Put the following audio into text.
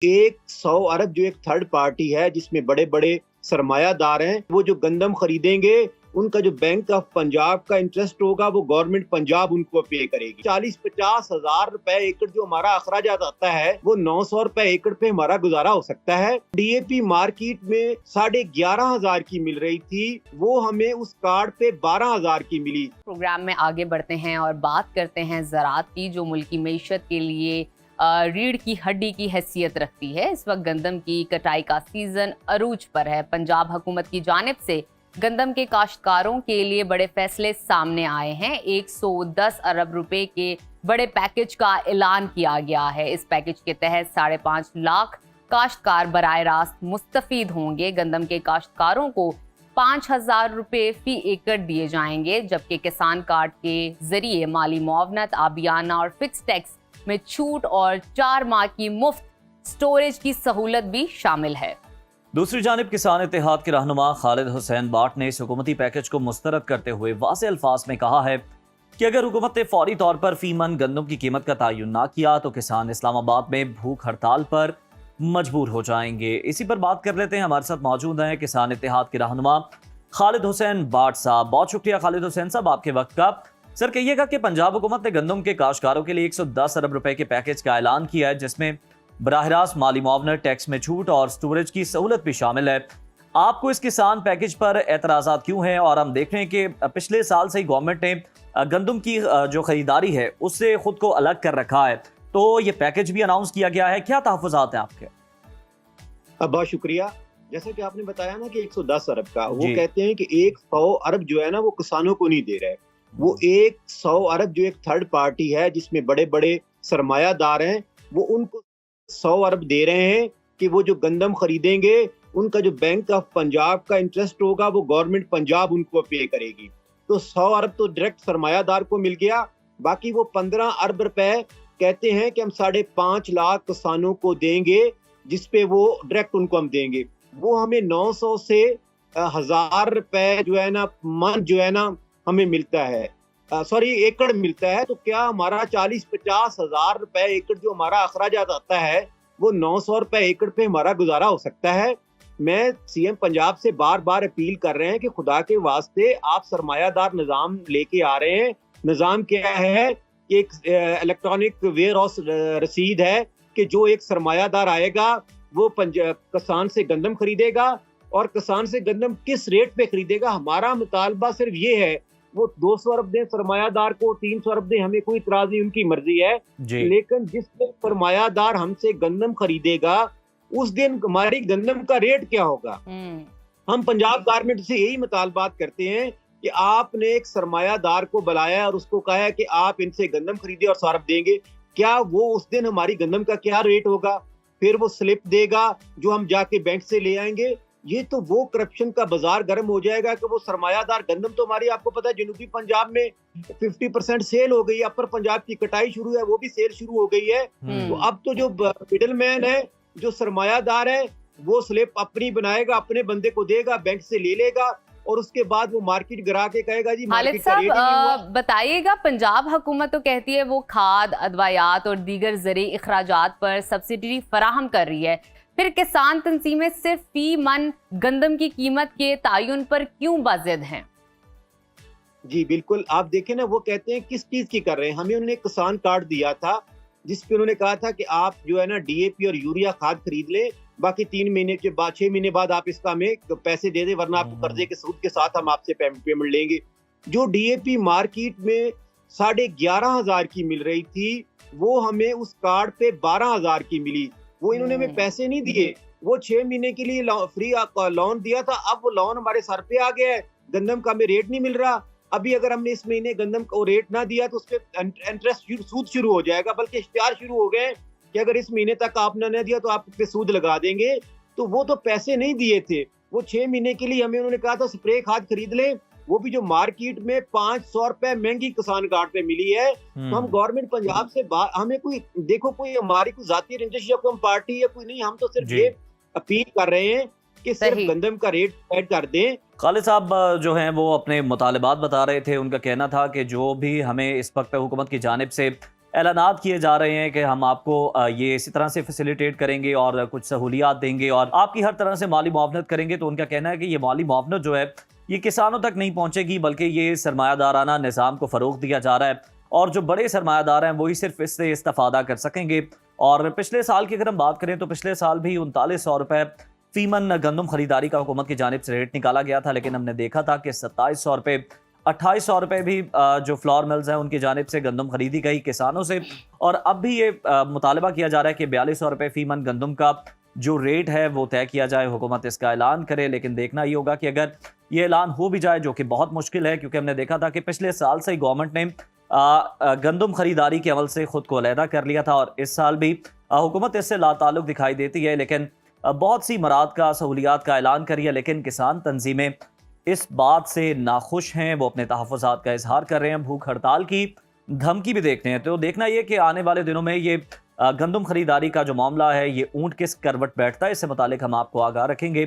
100 अरब जो एक third party है जिसमें बड़े बड़े सरमायादार हैं, वो जो गंदम खरीदेंगे उनका जो बैंक ऑफ पंजाब का इंटरेस्ट होगा वो गवर्नमेंट पंजाब उनको पे करेगी। 40-50 हजार रुपए एकड़ जो हमारा अखराजात आता है वो 900 रुपए एकड़ पे हमारा गुजारा हो सकता है। डीएपी मार्केट में 11,500 की मिल रही थी, वो हमें उस कार्ड पे 12,000 की मिली। प्रोग्राम में आगे बढ़ते हैं और बात करते हैं ज़राअत की, जो मुल्क की मईशत के लिए रीढ़ की हड्डी की हैसियत रखती है। इस वक्त गंदम की कटाई का सीजन अरूज पर है। पंजाब हुकूमत की जानिब से गंदम के काश्तकारों के लिए बड़े फैसले सामने आए हैं। 110 अरब रुपए के बड़े पैकेज का ऐलान किया गया है। इस पैकेज के तहत 5.5 लाख काश्तकार बराह रास्त मुस्तफीद होंगे। गंदम के काश्तकारों को 5,000 रुपये फी एकड़ दिए जाएंगे, जबकि किसान कार्ड के जरिए माली मुआवनत, आबियाना और फिक्स टैक्स में छूट और 4 माह की मुफ्त स्टोरेज की सहूलत भी शामिल है। दूसरी जानिब किसान इत्तेहाद के रहनुमा खालिद हुसैन बाट ने इस हुकूमती पैकेज को मुस्तरद करते हुए वाज़ेह अल्फाज में कहा है कि अगर हुकूमत ने फौरी तौर पर फी मन गंदम की कीमत का तयन ना किया तो किसान इस्लामाबाद में भूख हड़ताल पर मजबूर हो जाएंगे। इसी पर बात कर लेते हैं। हमारे साथ मौजूद हैं किसान इत्तेहाद के रहनुमा खालिद हुसैन बाट साहब। बहुत शुक्रिया खालिद हुसैन साहब आपके वक्त का। सर, कहिएगा कि पंजाब हुकूमत ने गंदम के काश्तकारों के लिए 110 अरब रुपए के पैकेज का ऐलान किया है, जिसमें बराह रास्त माली मुआवनत, टैक्स में छूट और स्टोरेज की सहूलत भी शामिल है। आपको इस किसान पैकेज पर एतराज़ात क्यों हैं? और हम देख रहे हैं कि पिछले साल से ही गवर्नमेंट ने गंदम की जो खरीदारी है उससे खुद को अलग कर रखा है, तो ये पैकेज भी अनाउंस किया गया है। क्या तहफ़्फ़ुज़ात हैं आपके? बहुत शुक्रिया। जैसा कि आपने बताया ना कि 110 अरब का, वो कहते हैं कि 100 अरब जो है ना वो किसानों को नहीं दे रहे। वो 100 अरब जो एक थर्ड पार्टी है जिसमें बड़े बड़े सरमायादार हैं, वो उनको 100 अरब दे रहे हैं कि वो जो गंदम खरीदेंगे उनका जो बैंक ऑफ पंजाब का इंटरेस्ट होगा वो गवर्नमेंट पंजाब उनको पे करेगी। तो 100 अरब तो डायरेक्ट सरमायादार को मिल गया। बाकी वो 15 अरब रुपए कहते हैं कि हम 5.5 लाख किसानों को देंगे, जिसपे वो डायरेक्ट उनको हम देंगे। वो हमें 900 से 1,000 रुपए जो है ना मन जो है ना हमें मिलता है, एकड़ मिलता है। तो क्या हमारा 40-50 हजार रुपए एकड़ जो हमारा अखराजात आता है वो 900 रुपए एकड़ पे हमारा गुजारा हो सकता है। मैं सीएम पंजाब से बार बार अपील कर रहे हैं कि खुदा के वास्ते आप सरमायादार निज़ाम लेके आ रहे हैं। निज़ाम क्या है? एक इलेक्ट्रॉनिक वेयर हाउस रसीद है कि जो एक सरमायादार आएगा वो किसान से गंदम खरीदेगा, और किसान से गंदम किस रेट पे खरीदेगा। हमारा मुतालबा सिर्फ ये है, वो 200 अरब दें सरमायादार को, 300 अरब दें, हमें कोई इतराज नहीं, उनकी मर्जी है। लेकिन जिस दिन सरमायादार हमसे गंदम खरीदेगा उस दिन हमारी गंदम का रेट क्या होगा। हम पंजाब गवर्नमेंट से यही मुतालबात करते हैं कि आपने एक सरमायादार को बुलाया और उसको कहा है कि आप इनसे गंदम खरीदे और 100 अरब देंगे। क्या वो उस दिन हमारी गंदम का क्या रेट होगा? फिर वो स्लिप देगा जो हम जाके बैंक से ले आएंगे। ये तो वो करप्शन का बाजार गर्म हो जाएगा कि वो सरमायादार गंदम तो हमारी, आपको पता है जनूबी पंजाब में 50% सेल हो गई है, अपर पंजाब की कटाई शुरू है, वो भी सेल शुरू हो गई है। तो अब तो जो मिडल मैन है, जो सरमायादार है, वो स्लिप अपनी बनाएगा, अपने बंदे को देगा, बैंक से ले लेगा और उसके बाद वो मार्केट गिरा के कहेगा जी खालिद साहब बताइएगा, पंजाब हुकूमत तो कहती है वो खाद, अदवायात और दीगर ज़रूरी अखराजात पर सब्सिडी फराहम कर रही है, फिर किसान तंजीमें सिर्फ फी मन गंदम की कीमत के तयन पर क्यों बाज़िद हैं? जी बिल्कुल, आप देखें ना, वो कहते हैं किस चीज की कर रहे हैं। हमें उन्होंने किसान कार्ड दिया था जिसपे उन्होंने कहा था कि आप जो है ना डीएपी और यूरिया खाद खरीद लें, बाकी 3 महीने के बाद 6 महीने बाद आप इसका हमें पैसे दे दें, वरना आपको कर्जे के सूद के साथ हम आपसे पेमेंट लेंगे। जो डीएपी मार्केट में 11,500 की मिल रही थी, वो हमें उस कार्ड पे 12,000 की मिली। वो इन्होंने हमें पैसे नहीं दिए, वो 6 महीने के लिए फ्री लोन दिया था। अब वो लोन हमारे सर पे आ गया है, गंदम का हमें रेट नहीं मिल रहा। अभी अगर हमने इस महीने गंदम को रेट ना दिया तो उस पर इंटरेस्ट सूद शुरू हो जाएगा, बल्कि इश्तिहार शुरू हो गए कि अगर इस महीने तक आपने न दिया तो आप पे सूद लगा देंगे। तो वो तो पैसे नहीं दिए थे, वो 6 महीने के लिए हमें उन्होंने कहा था स्प्रे खाद खरीद लें, वो भी जो मार्केट में 500 रुपए महंगी किसान कार्ड पे मिली है। तो हम गवर्नमेंट पंजाब से हमें कोई देखो, कोई हमारी कोई जाती रंजिश या कोई पार्टी या कोई नहीं, हम तो सिर्फ ये अपील कर रहे हैं कि सिर्फ गंदम का रेट ऐड कर दें। खालिद साहब जो हैं वो अपने मुतालबात बता रहे थे। उनका कहना था कि जो भी हमें इस वक्त हुकूमत की जानिब से اعلانات کیے جا رہے ہیں کہ ہم آپ کو یہ اسی طرح سے فیسیلیٹیٹ کریں گے اور کچھ سہولیات دیں گے اور آپ کی ہر طرح سے مالی معاونت کریں گے، تو ان کا کہنا ہے کہ یہ مالی معاونت جو ہے یہ کسانوں تک نہیں پہنچے گی، بلکہ یہ سرمایہ دارانہ نظام کو فروغ دیا جا رہا ہے اور جو بڑے سرمایہ دار ہیں وہی صرف اس سے استفادہ کر سکیں گے۔ اور پچھلے سال کی اگر ہم بات کریں تو پچھلے سال بھی 3900 روپے فی من گندم خریداری کا حکومت کی جانب سے ریٹ نکالا گیا تھا، لیکن ہم نے دیکھا تھا کہ 2700 روپے 2800 روپے بھی جو فلور ملز ہیں ان کی جانب سے گندم خریدی گئی کسانوں سے، اور اب بھی یہ مطالبہ کیا جا رہا ہے کہ 4200 روپے فی من گندم کا جو ریٹ ہے وہ طے کیا جائے، حکومت اس کا اعلان کرے۔ لیکن دیکھنا یہ ہوگا کہ اگر یہ اعلان ہو بھی جائے، جو کہ بہت مشکل ہے کیونکہ ہم نے دیکھا تھا کہ پچھلے سال سے ہی گورنمنٹ نے گندم خریداری کے عمل سے خود کو علیحدہ کر لیا تھا، اور اس سال بھی حکومت اس سے لا تعلق دکھائی دیتی ہے، لیکن بہت سی مراد کا سہولیات کا اعلان کری ہے، لیکن کسان تنظیمیں اس بات سے ناخوش ہیں، وہ اپنے تحفظات کا اظہار کر رہے ہیں، بھوک ہڑتال کی دھمکی بھی دیکھتے ہیں۔ تو دیکھنا یہ کہ آنے والے دنوں میں یہ گندم خریداری کا جو معاملہ ہے یہ اونٹ کس کروٹ بیٹھتا ہے، اس سے متعلق ہم آپ کو آگاہ رکھیں گے۔